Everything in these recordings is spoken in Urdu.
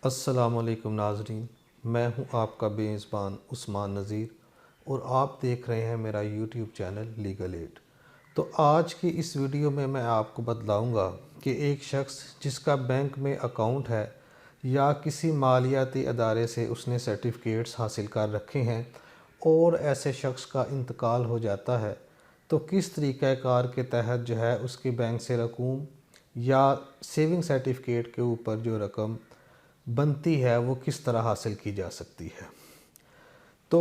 السلام علیکم ناظرین، میں ہوں آپ کا بے زبان عثمان نذیر اور آپ دیکھ رہے ہیں میرا یوٹیوب چینل لیگل ایڈ۔ تو آج کی اس ویڈیو میں آپ کو بتلاؤں گا کہ ایک شخص جس کا بینک میں اکاؤنٹ ہے یا کسی مالیاتی ادارے سے اس نے سرٹیفکیٹس حاصل کر رکھے ہیں اور ایسے شخص کا انتقال ہو جاتا ہے تو کس طریقہ کار کے تحت اس کے بینک سے رقوم یا سیونگ سرٹیفکیٹ کے اوپر جو رقم بنتی ہے وہ کس طرح حاصل کی جا سکتی ہے۔ تو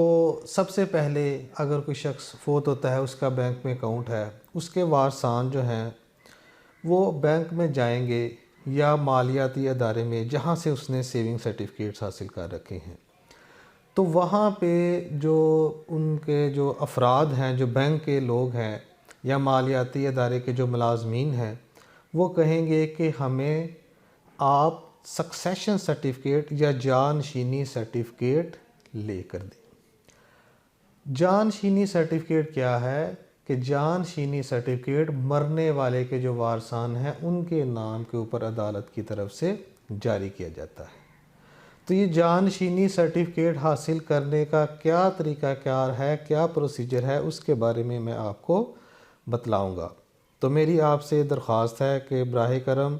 سب سے پہلے اگر کوئی شخص فوت ہوتا ہے، اس کا بینک میں اکاؤنٹ ہے، اس کے وارثان جو ہیں وہ بینک میں جائیں گے یا مالیاتی ادارے میں جہاں سے اس نے سیونگ سرٹیفکیٹس حاصل کر رکھے ہیں، تو وہاں پہ جو ان کے جو افراد ہیں، جو بینک کے لوگ ہیں یا مالیاتی ادارے کے جو ملازمین ہیں، وہ کہیں گے کہ ہمیں آپ سکسیشن سرٹیفکیٹ یا جانشینی سرٹیفکیٹ لے کر دیں۔ جانشینی سرٹیفکیٹ کیا ہے کہ جانشینی سرٹیفکیٹ مرنے والے کے جو وارثان ہیں ان کے نام کے اوپر عدالت کی طرف سے جاری کیا جاتا ہے۔ تو یہ جانشینی سرٹیفکیٹ حاصل کرنے کا کیا طریقہ کار ہے، کیا پروسیجر ہے، اس کے بارے میں آپ کو بتلاؤں گا۔ تو میری آپ سے درخواست ہے کہ براہ کرم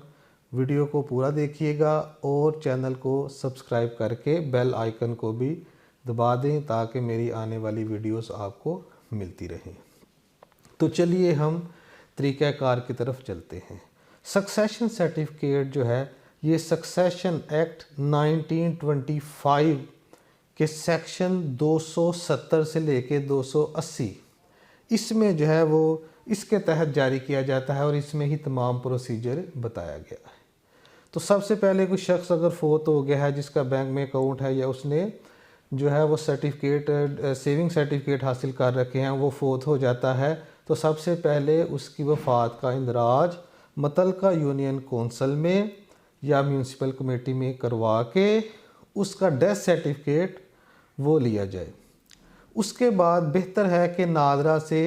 ویڈیو کو پورا دیکھیے گا اور چینل کو سبسکرائب کر کے بیل آئیکن کو بھی دبا دیں تاکہ میری آنے والی ویڈیوز آپ کو ملتی رہیں۔ تو چلیے ہم طریقہ کار کی طرف چلتے ہیں۔ سکسیشن سرٹیفکیٹ جو ہے یہ سکسیشن ایکٹ 1925 کے سیکشن 270 سے لے کے 280 اس میں جو ہے وہ اس کے تحت جاری کیا جاتا ہے اور اس میں ہی تمام پروسیجر بتایا گیا ہے۔ تو سب سے پہلے کوئی شخص اگر فوت ہو گیا ہے جس کا بینک میں اکاؤنٹ ہے یا اس نے جو ہے وہ سرٹیفکیٹ سیونگ سرٹیفکیٹ حاصل کر رکھے ہیں، وہ فوت ہو جاتا ہے تو سب سے پہلے اس کی وفات کا اندراج متعلقہ یونین کونسل میں یا میونسپل کمیٹی میں کروا کے اس کا ڈیتھ سرٹیفکیٹ وہ لیا جائے۔ اس کے بعد بہتر ہے کہ ناظرہ سے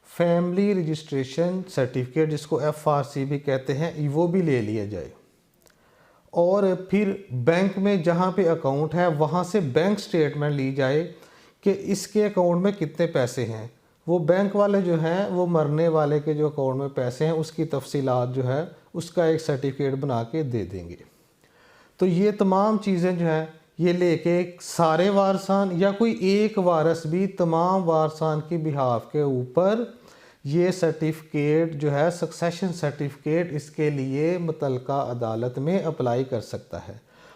فیملی رجسٹریشن سرٹیفکیٹ جس کو FRC بھی کہتے ہیں وہ بھی لے لیا جائے، اور پھر بینک میں جہاں پہ اکاؤنٹ ہے وہاں سے بینک سٹیٹمنٹ لی جائے کہ اس کے اکاؤنٹ میں کتنے پیسے ہیں۔ وہ بینک والے جو ہیں وہ مرنے والے کے جو اکاؤنٹ میں پیسے ہیں اس کی تفصیلات جو ہے اس کا ایک سرٹیفکیٹ بنا کے دے دیں گے۔ تو یہ تمام چیزیں جو ہیں یہ لے کے سارے وارثان یا کوئی ایک وارث بھی تمام وارثان کی بہاف کے اوپر یہ سرٹیفکیٹ جو ہے سکسیشن سرٹیفکیٹ اس کے لیے متعلقہ عدالت میں اپلائی کر سکتا ہے،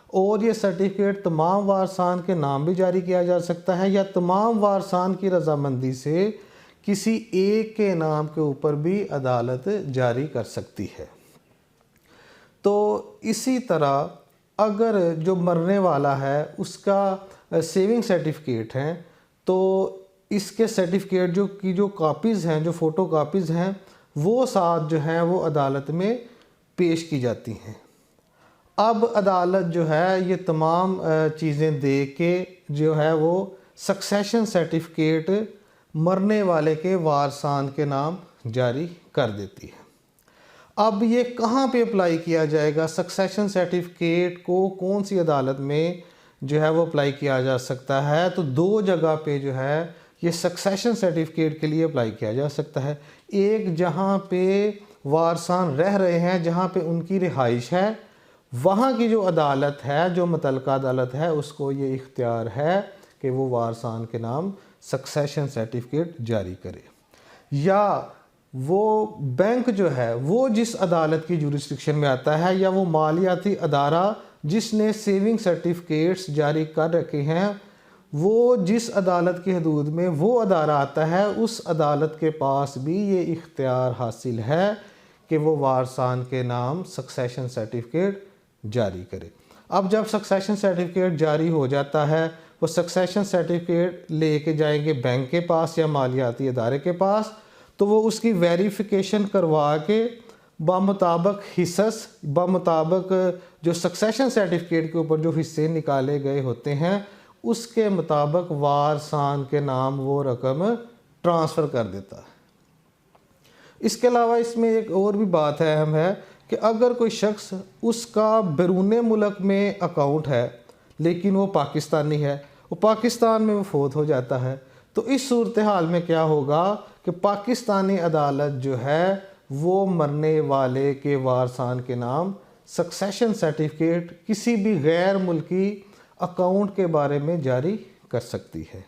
اور یہ سرٹیفکیٹ تمام وارثان کے نام بھی جاری کیا جا سکتا ہے یا تمام وارثان کی رضامندی سے کسی ایک کے نام کے اوپر بھی عدالت جاری کر سکتی ہے۔ تو اسی طرح اگر جو مرنے والا ہے اس کا سیونگ سرٹیفکیٹ ہے تو اس کے سرٹیفکیٹ جو کاپیز ہیں، جو فوٹو کاپیز ہیں، وہ ساتھ جو ہیں وہ عدالت میں پیش کی جاتی ہیں۔ اب عدالت جو ہے یہ تمام چیزیں دیکھ کے جو ہے وہ سکسیشن سرٹیفکیٹ مرنے والے کے وارثان کے نام جاری کر دیتی ہے۔ اب یہ کہاں پہ اپلائی کیا جائے گا؟ سکسیشن سرٹیفکیٹ کو کون سی عدالت میں جو ہے وہ اپلائی کیا جا سکتا ہے؟ تو دو جگہ پہ جو ہے یہ سکسیشن سرٹیفکیٹ کے لیے اپلائی کیا جا سکتا ہے۔ ایک جہاں پہ وارثان رہ رہے ہیں، جہاں پہ ان کی رہائش ہے، وہاں کی جو عدالت ہے، جو متعلقہ عدالت ہے، اس کو یہ اختیار ہے کہ وہ وارثان کے نام سکسیشن سرٹیفکیٹ جاری کرے، یا وہ بینک جو ہے وہ جس عدالت کی جورسڈکشن میں آتا ہے یا وہ مالیاتی ادارہ جس نے سیونگ سرٹیفکیٹس جاری کر رکھے ہیں وہ جس عدالت کی حدود میں وہ ادارہ آتا ہے اس عدالت کے پاس بھی یہ اختیار حاصل ہے کہ وہ وارثان کے نام سکسیشن سرٹیفکیٹ جاری کرے۔ اب جب سکسیشن سرٹیفکیٹ جاری ہو جاتا ہے وہ سکسیشن سرٹیفکیٹ لے کے جائیں گے بینک کے پاس یا مالیاتی ادارے کے پاس، تو وہ اس کی ویریفیکیشن کروا کے بمطابق حصص، بمطابق جو سکسیشن سرٹیفکیٹ کے اوپر جو حصے نکالے گئے ہوتے ہیں اس کے مطابق وارثان کے نام وہ رقم ٹرانسفر کر دیتا ہے۔ اس کے علاوہ اس میں ایک اور بھی بات اہم ہے کہ اگر کوئی شخص اس کا بیرون ملک میں اکاؤنٹ ہے لیکن وہ پاکستانی ہے، وہ پاکستان میں وہ فوت ہو جاتا ہے، تو اس صورتحال میں کیا ہوگا کہ پاکستانی عدالت جو ہے وہ مرنے والے کے وارثان کے نام سکسیشن سرٹیفکیٹ کسی بھی غیر ملکی اکاؤنٹ کے بارے میں جاری کر سکتی ہے۔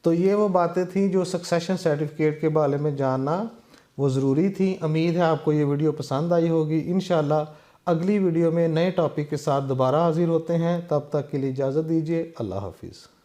تو یہ وہ باتیں تھیں جو سکسیشن سرٹیفکیٹ کے بارے میں جاننا وہ ضروری تھی۔ امید ہے آپ کو یہ ویڈیو پسند آئی ہوگی۔ انشاءاللہ اگلی ویڈیو میں نئے ٹاپک کے ساتھ دوبارہ حاضر ہوتے ہیں، تب تک کے لیے اجازت دیجیے۔ اللہ حافظ۔